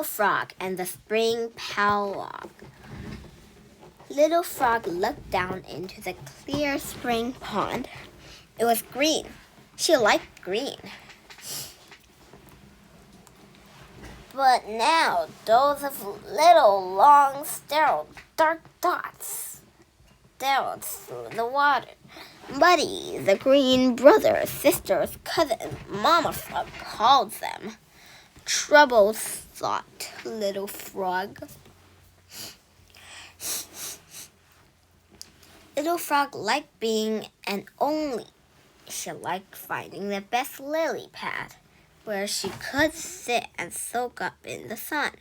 Frog and the Spring Polliwog. Little Frog looked down into the clear spring pond. It was green. She liked green. But now those of little, long, sterile, dark dots sailed through the water. Buddy, the green brother, sisters, cousin, Mama Frog called them. Trouble, thought Little Frog. Little Frog liked being an only. She liked finding the best lily pad, where she could sit and soak up in the sun.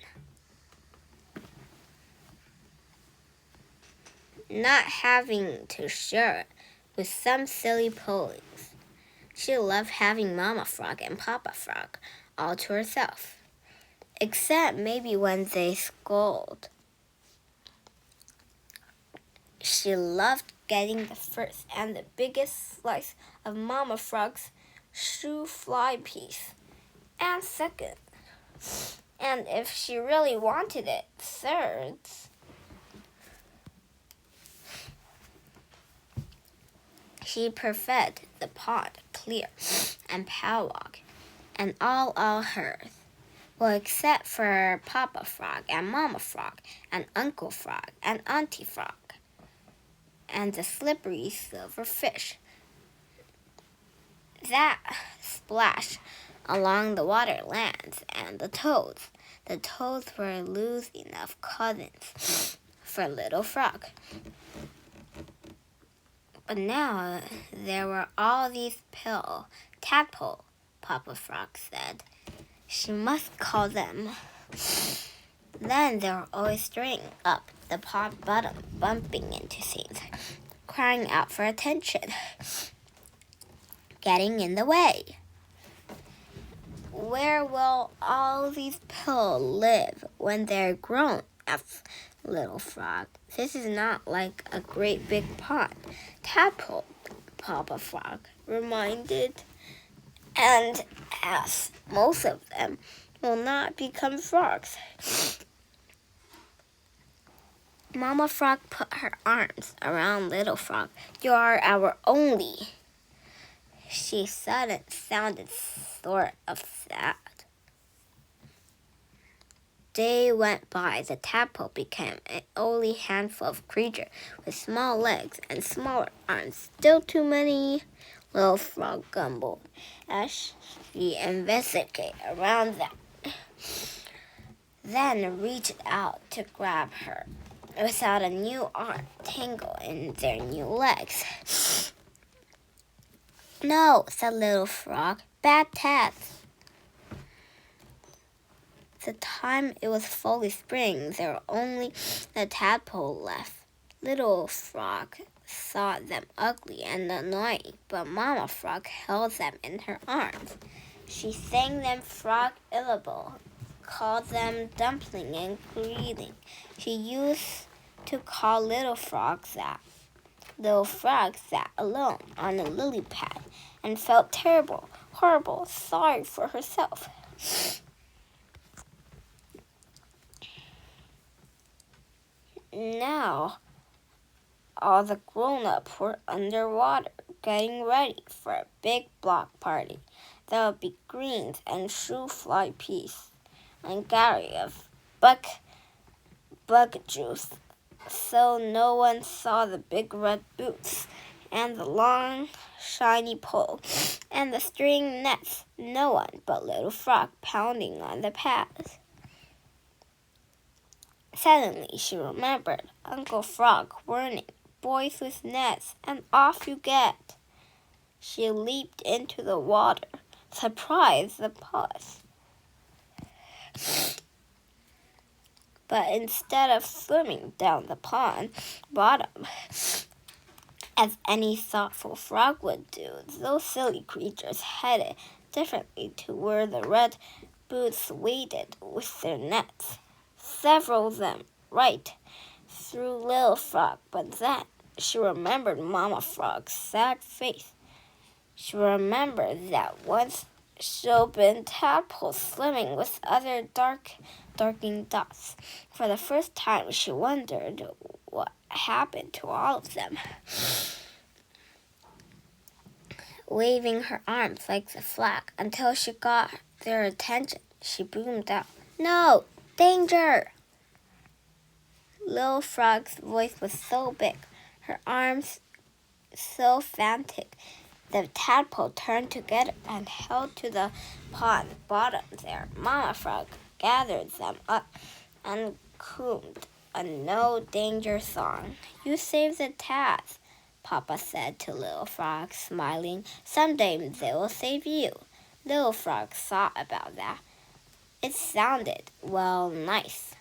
Not having to share it with some silly pollies. She loved having Mama Frog and Papa Frog all to herself, except maybe when they scold. She loved getting the first and the biggest slice of Mama Frog's shoe fly piece, and second, and if she really wanted it, thirds. She preferred the pond clear and polliwog, and all hers. Well, except for Papa Frog and Mama Frog and Uncle Frog and Auntie Frog and the slippery silver fish that splash along the waterlands and the toads. The toads were loose enough cousins for Little Frog. But now there were all these tadpoles, Papa Frog said. She must call them. Then they were always straying up the pond bottom, bumping into things, crying out for attention, getting in the way. Where will all these pills live when they're grown? Asked Little Frog. This is not like a great big pond. Tadpole, Papa Frog reminded, and as most of them will not become frogs. Mama Frog put her arms around Little Frog. You are our only. She sounded sort of sad. Day went by. The tadpole became an only handful of creatures with small legs and smaller arms. Still too many, Little Frog grumbled as she investigated around them. Then reached out to grab her without a new arm tangled in their new legs. No, said Little Frog. Bad tads. The time it was fully spring, there were only the tadpole left. Little Frog thought them ugly and annoying, but Mama Frog held them in her arms. She sang them frog-illable, called them dumpling and greeting. She used to call Little Frog that. Little Frog sat alone on a lily pad and felt terrible, horrible, sorry for herself. Now, all the grown-ups were underwater, getting ready for a big block party. There would be greens and shoe fly piece and galley of bug juice, so no one saw the big red boots and the long, shiny pole and the string nets. No one but Little Frog pounding on the pads. Suddenly she remembered Uncle Frog warning, boys with nets, and off you get. She leaped into the water, surprised the pause. But instead of swimming down the pond bottom, as any thoughtful frog would do, those silly creatures headed differently to where the red boots waded with their nets. Several of them right through Little Frog, but then she remembered Mama Frog's sad face. She remembered that once she'd been tadpole swimming with other dark darting dots. For the first time, she wondered what happened to all of them. Waving her arms like the flag until she got their attention, she boomed out, "No! Danger!" Little Frog's voice was so big, her arms so frantic, the tadpole turned together and held to the pond bottom there. Mama Frog gathered them up and crooned a no danger song. "You saved the tads," Papa said to Little Frog, smiling. "Someday they will save you." Little Frog thought about that. It sounded, well, nice.